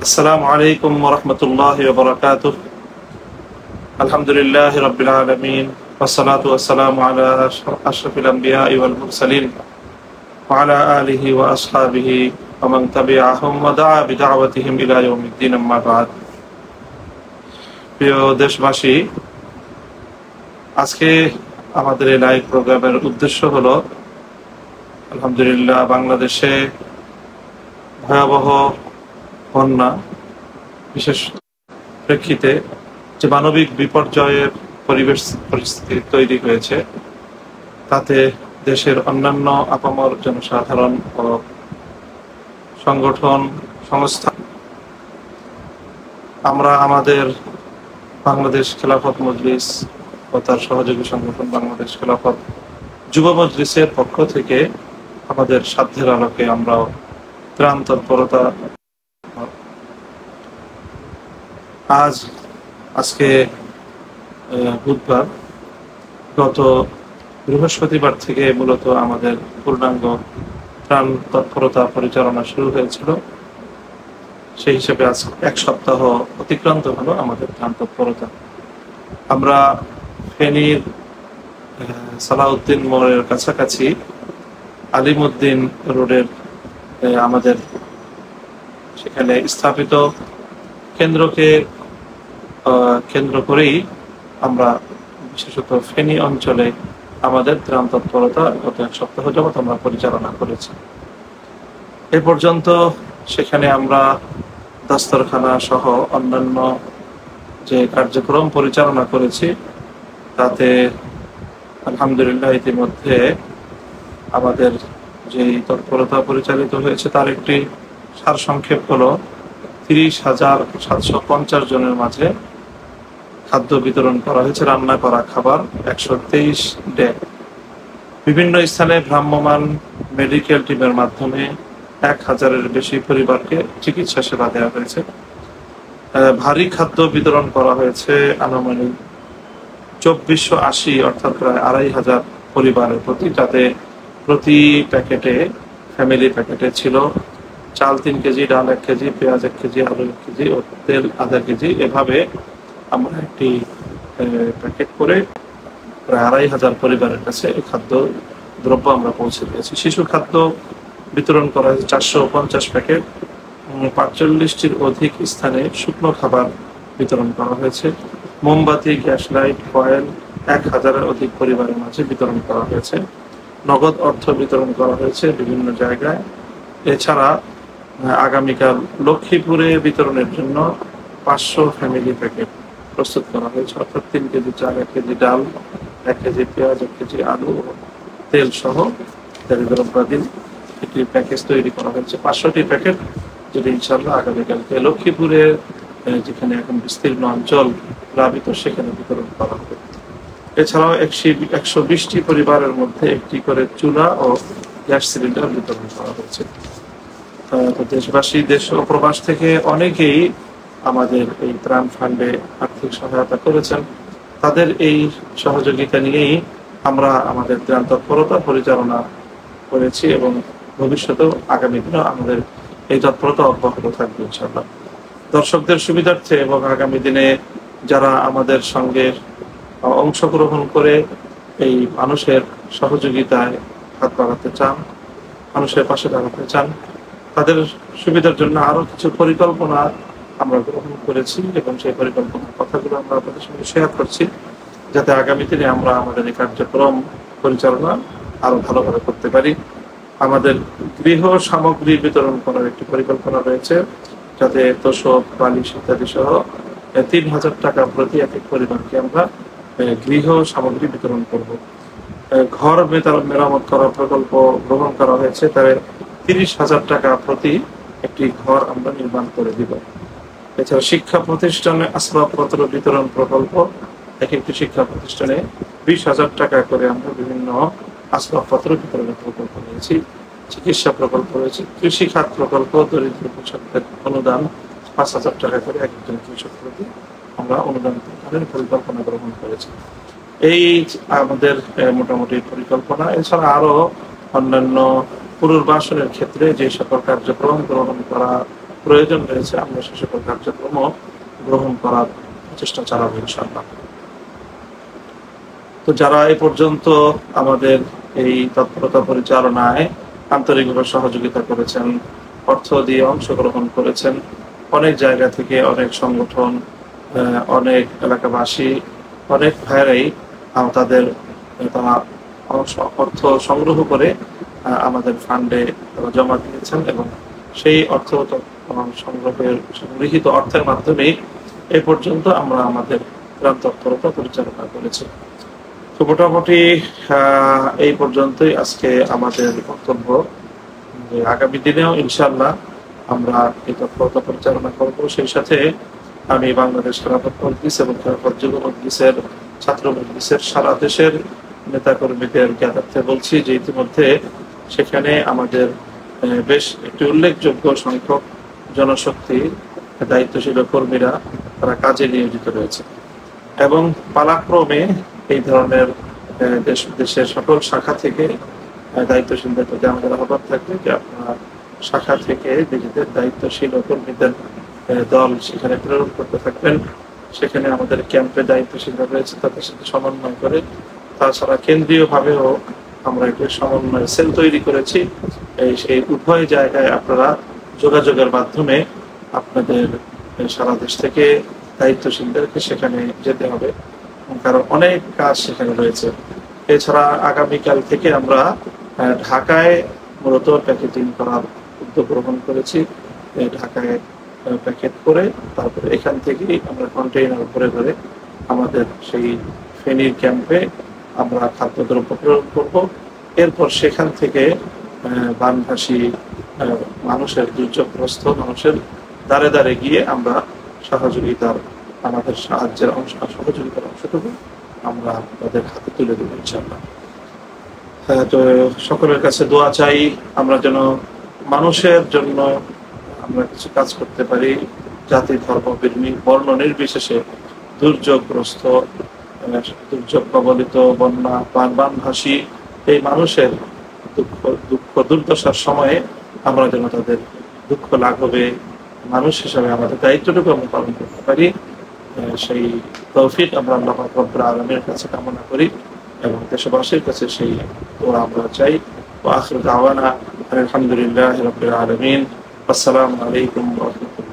আসসালামু আলাইকুম ওয়া রাহমাতুল্লাহি ওয়া বারাকাতুহু। আলহামদুলিল্লাহি রাব্বিল আলামিন ওয়াস সালাতু ওয়াস সালামু আলা আশরাফিল আমবিয়া'i ওয়াল মুরসালিন ওয়া আলা আলিহি ওয়া আসহাবিহি ওয়া মান তাবি'আহুম ওয়া দা'a বিদা'ওয়াতিহিম ইলা ইয়াউমিদ্দিন, আম্মা বা'দ। প্রিয় দেশবাসী, আজকে আমাদের এই লাইভ প্রোগ্রামের উদ্দেশ্য হলো আলহামদুলিল্লাহ বাংলাদেশে ভয়াবহ বন্যা, বিশেষ প্রেক্ষিতে যে মানবিক বিপর্যয়ের পরিস্থিতি তৈরি হয়েছে, তাতে দেশের অন্যান্য আপামর জনসাধারণ ও সংগঠন সংস্থা, আমরা আমাদের বাংলাদেশ খেলাফত মজলিস ও তার সহযোগী সংগঠন বাংলাদেশ খেলাফত যুব মজলিসের পক্ষ থেকে আমাদের সাধ্যের আলোকে আমরাও ত্রাণ তৎপরতা আজকে বুধবার, গত বৃহস্পতিবার থেকে মূলত আমাদের পূর্ণাঙ্গ ত্রাণ তৎপরতা পরিচালনা শুরু হয়েছিল। সেই হিসেবে আজ এক সপ্তাহ অতিক্রান্ত হলো আমাদের ত্রাণ তৎপরতা। আমরা ফেনীর সালাউদ্দিন মোড়ের কাছাকাছি আলিমউদ্দিন রোডের আমাদের সেখানে স্থাপিত কেন্দ্রকে কেন্দ্র করেই আমরা বিশেষত ফেনী অঞ্চলে আমাদের ত্রাণ তৎপরতা গত এক সপ্তাহ যাবৎ আমরা পরিচালনা করেছি। এ পর্যন্ত সেখানে আমরা দস্তরখানা সহ অন্যান্য যে কার্যক্রম পরিচালনা করেছি, তাতে আলহামদুলিল্লাহ ইতিমধ্যে আমাদের যে তৎপরতা পরিচালিত হয়েছে তার একটি সারসংক্ষেপ হলো 30,750 জনের মাঝে খাদ্য বিতরণ করা হয়েছে, রান্না করা খাবার 123 ডেক। বিভিন্ন স্থানে ভ্রাম্যমাণ মেডিকেল টিমের মাধ্যমে 1000-এর বেশি পরিবারকে চিকিৎসা সেবা দেওয়া হয়েছে। ভারী খাদ্য বিতরণ করা হয়েছে আনুমানিক 2480, অর্থাৎ প্রায় 2500 পরিবারের প্রতি, যাতে প্রতি প্যাকেটে ফ্যামিলি প্যাকেটে ছিল চাল 3 কেজি, ডাল 1 কেজি, পেঁয়াজ 1 কেজি, আলু 1 কেজি ও তেল আধা কেজি। এভাবে আমরা একটি প্যাকেট করে প্রায় 2500 পরিবারের কাছে এই খাদ্য দ্রব্য আমরা পৌঁছে দিয়েছি। শিশু খাদ্য বিতরণ করা হয়েছে 450 প্যাকেট। 45টির অধিক স্থানে শুকনো খাবার বিতরণ করা হয়েছে। মোমবাতি, গ্যাস লাইট, কয়েল 1000-এর অধিক পরিবারের মাঝে বিতরণ করা হয়েছে। নগদ অর্থ বিতরণ করা হয়েছে বিভিন্ন জায়গায়। এছাড়া আগামীকাল লক্ষ্মীপুরে বিতরণের জন্য 500 ফ্যামিলি প্যাকেট প্রস্তুত করা হয়েছে, অর্থাৎ 3 কেজি চাল, 1 কেজি ডাল, 1 কেজি পেঁয়াজ, 1 কেজি আলু, তেল সহ দ্রব্যাদি একটি প্যাকেজ তৈরি করা হয়েছে। 500টি প্যাকেট যদি ইনশাল্লাহ আগামীকালকে লক্ষ্মীপুরে, যেখানে এখন বিস্তীর্ণ অঞ্চল প্লাবিত, সেখানে বিতরণ করা হবে। এছাড়াও 120টি পরিবারের মধ্যে একটি করে চুলা ও গ্যাস সিলিন্ডার বিতরণ করা হয়েছে। দেশবাসী, দেশ ও প্রবাস থেকে অনেকেই আমাদের এই ত্রাণ ফান্ডে আর্থিক সহায়তা করেছেন। তাদের এই সহযোগিতা নিয়েই আমরা আমাদের ত্রাণ তৎপরতা পরিচালনা করেছি এবং ভবিষ্যতেও আগামী দিনেও আমাদের এই তৎপরতা অব্যাহত থাকবে ইনশাআল্লাহ। দর্শকদের সুবিধার্থে এবং আগামী দিনে যারা আমাদের সঙ্গে অংশগ্রহণ করে এই মানুষের সহযোগিতায় হাত বাড়াতে চান, মানুষের পাশে দাঁড়াতে চান, তাদের সুবিধার জন্য আরো কিছু পরিকল্পনা আমরা গ্রহণ করেছি এবং সেই পরিকল্পনার কথাগুলো আমরা আপনাদের সঙ্গে শেয়ার করছি, যাতে আগামী দিনে আমরা আমাদের এই কার্যক্রম পরিচালনা আরো ভালোভাবে করতে পারি। আমাদের গৃহ সামগ্রী বিতরণ করার একটি পরিকল্পনা রয়েছে, যাতে তোষক, বালিশ ইত্যাদি সহ 3000 টাকা প্রতি এক পরিবারকে আমরা গৃহ সামগ্রী বিতরণ করব। ঘর মেরামত করার প্রকল্প গ্রহণ করা হয়েছে, তাই 30,000 টাকা প্রতি একটি ঘর আমরা নির্মাণ করে দিব। এছাড়া শিক্ষা প্রতিষ্ঠানে আসবাবপত্র বিতরণ প্রকল্প, এক একটি শিক্ষা প্রতিষ্ঠানে 20,000 টাকা করে আমরা বিভিন্ন আসবাবপত্র বিতরণের প্রকল্প নিয়েছি। চিকিৎসা প্রকল্প রয়েছে, কৃষি খাত প্রকল্প, দরিদ্র কৃষকদের অনুদান 5,000 টাকা করে একজন কৃষক প্রতি আমরা অনুদান প্রদানের পরিকল্পনা গ্রহণ করেছি। এই আমাদের মোটামুটি পরিকল্পনা। এছাড়া আরো অন্যান্য পুনর্বাসনের ক্ষেত্রে যে সকল কার্যক্রম গ্রহণ করা প্রয়োজন রয়েছে আমরা সে সকল কার্যক্রম গ্রহণ করার চেষ্টা চালাবো ইনশাআল্লাহ। তো যারা এ পর্যন্ত আমাদের এই তৎপরতা পরিচালনায় আন্তরিকভাবে সহযোগিতা করেছেন, অর্থ দিয়ে অংশগ্রহণ করেছেন, অনেক জায়গা থেকে অনেক সংগঠন, অনেক এলাকাবাসী, অনেক ভাইরাই তাদের তারা অর্থ সংগ্রহ করে আমাদের ফান্ডে জমা দিয়েছেন এবং সেই অর্থ সংগৃহীত অর্থের মাধ্যমে এ পর্যন্ত আমরা আমাদের ত্রাণ তৎপরতা পরিচালনা করেছি। তো মোটামুটি এই পর্যন্তই আজকে আমাদের বক্তব্য। আগামী দিনেও ইনশাআল্লাহ আমরা এই তৎপরতা পরিচালনা করব। সেই সাথে আমি বাংলাদেশ খেলাফত মজলিস এবং খেলাফত যুব মজলিসের ছাত্র মজলিসের সারা দেশের নেতাকর্মীদের জ্ঞাতার্থে বলছি যে ইতিমধ্যে সেখানে আমাদের বেশ একটি উল্লেখযোগ্য সংখ্যক জনশক্তি দায়িত্বশীল কর্মীরা তারা কাজে নিয়োজিত রয়েছে এবং পালাক্রমে এই ধরনের দেশের সকল শাখা থেকে দায়িত্বশীলদের প্রতি আমাদের আহ্বান থাকবে যে আপনারা শাখা থেকে নিজেদের দায়িত্বশীল কর্মীদের দল সেখানে প্রেরণ করতে থাকবেন। সেখানে আমাদের ক্যাম্পে দায়িত্বশীলরা রয়েছে তাদের সাথে সমন্বয় করে, তাছাড়া কেন্দ্রীয়ভাবেও আমরা একটি সমন্বয় সেল তৈরি করেছি। সেই উভয় জায়গায় আপনারা যোগাযোগের মাধ্যমে আপনাদের সারা দেশ থেকে দায়িত্বশীলদেরকে সেখানে যেতে হবে, কারণ অনেক কাজ সেখানে রয়েছে। এছাড়া আগামীকাল থেকে আমরা ঢাকায় মূলত প্যাকেটিং করার উদ্যোগ গ্রহণ করেছি। ঢাকায় প্যাকেট করে তারপরে এখান থেকেই আমরা কন্টেইনার করে করে আমাদের সেই ফেনীর ক্যাম্পে আমরা খাদ্যদ্রব্য প্রেরণ করব। এরপর সেখান থেকে বানভাসী মানুষের, দুর্যোগগ্রস্ত মানুষের দ্বারে দ্বারে গিয়ে আমরা আমাদের সাহায্যের সহযোগিতার অংশটুকু আমরা তাদের হাতে তুলে দেবো ইনশাআল্লাহ। তো সকলের কাছে দোয়া চাই আমরা যেন মানুষের জন্য আমরা কিছু কাজ করতে পারি, জাতি ধর্ম বর্ণ নির্বিশেষে দুর্যোগগ্রস্ত, দুর্যোগ কবলিত, বন্যা বানভাসী এই মানুষের দুঃখ দুর্দশার সময়ে আমরা যেন তাদের দুঃখ লাঘবে মানুষ হিসাবে আমাদের দায়িত্বটুকু আমরা পালন করতে পারি। সেই তৌফিক আমরা আল্লাহ রব্বুল আলামিনের কাছে কামনা করি এবং দেশবাসীর কাছে সেই দোয়া আমরা চাই। ওয়া আখিরু দাওয়ানা আলহামদুলিল্লাহি রাব্বিল আলামিন। আসসালামু আলাইকুম ওয়া রাহমাতুল্লাহ।